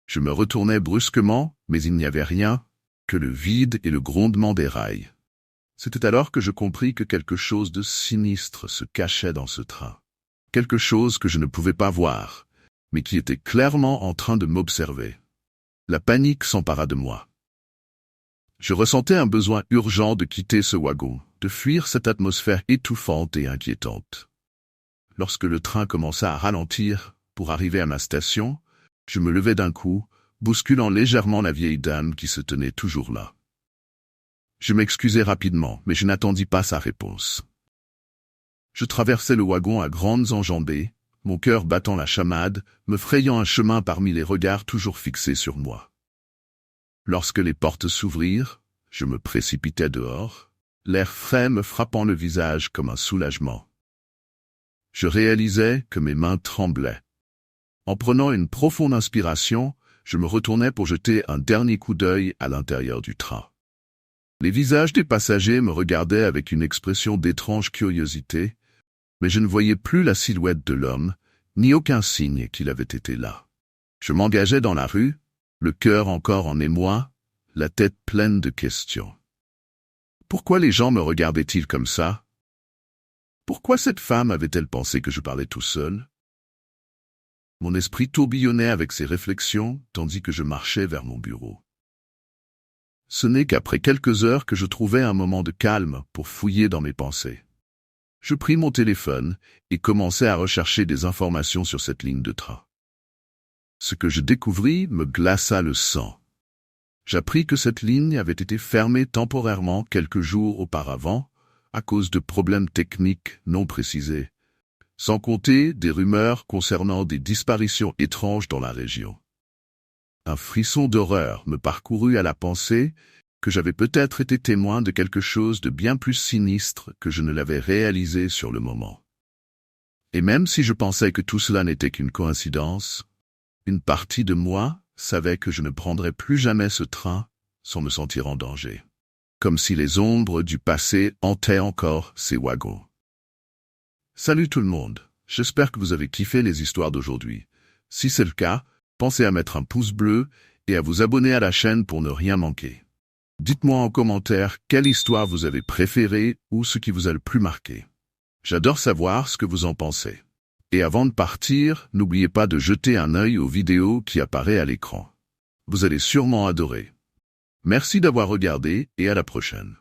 Je me retournai brusquement, mais il n'y avait rien, que le vide et le grondement des rails. C'était alors que je compris que quelque chose de sinistre se cachait dans ce train. Quelque chose que je ne pouvais pas voir, mais qui était clairement en train de m'observer. La panique s'empara de moi. Je ressentais un besoin urgent de quitter ce wagon, de fuir cette atmosphère étouffante et inquiétante. Lorsque le train commença à ralentir pour arriver à ma station, je me levai d'un coup, bousculant légèrement la vieille dame qui se tenait toujours là. Je m'excusai rapidement, mais je n'attendis pas sa réponse. Je traversai le wagon à grandes enjambées, mon cœur battant la chamade, me frayant un chemin parmi les regards toujours fixés sur moi. Lorsque les portes s'ouvrirent, je me précipitai dehors, l'air frais me frappant le visage comme un soulagement. Je réalisais que mes mains tremblaient. En prenant une profonde inspiration, je me retournai pour jeter un dernier coup d'œil à l'intérieur du train. Les visages des passagers me regardaient avec une expression d'étrange curiosité, mais je ne voyais plus la silhouette de l'homme, ni aucun signe qu'il avait été là. Je m'engageai dans la rue, le cœur encore en émoi, la tête pleine de questions. Pourquoi les gens me regardaient-ils comme ça? Pourquoi cette femme avait-elle pensé que je parlais tout seul? Mon esprit tourbillonnait avec ses réflexions, tandis que je marchais vers mon bureau. Ce n'est qu'après quelques heures que je trouvai un moment de calme pour fouiller dans mes pensées. Je pris mon téléphone et commençai à rechercher des informations sur cette ligne de train. Ce que je découvris me glaça le sang. J'appris que cette ligne avait été fermée temporairement quelques jours auparavant à cause de problèmes techniques non précisés, sans compter des rumeurs concernant des disparitions étranges dans la région. Un frisson d'horreur me parcourut à la pensée que j'avais peut-être été témoin de quelque chose de bien plus sinistre que je ne l'avais réalisé sur le moment. Et même si je pensais que tout cela n'était qu'une coïncidence, une partie de moi savait que je ne prendrais plus jamais ce train sans me sentir en danger, comme si les ombres du passé hantaient encore ces wagons. Salut tout le monde, j'espère que vous avez kiffé les histoires d'aujourd'hui. Si c'est le cas, pensez à mettre un pouce bleu et à vous abonner à la chaîne pour ne rien manquer. Dites-moi en commentaire quelle histoire vous avez préférée ou ce qui vous a le plus marqué. J'adore savoir ce que vous en pensez. Et avant de partir, n'oubliez pas de jeter un œil aux vidéos qui apparaissent à l'écran. Vous allez sûrement adorer. Merci d'avoir regardé et à la prochaine.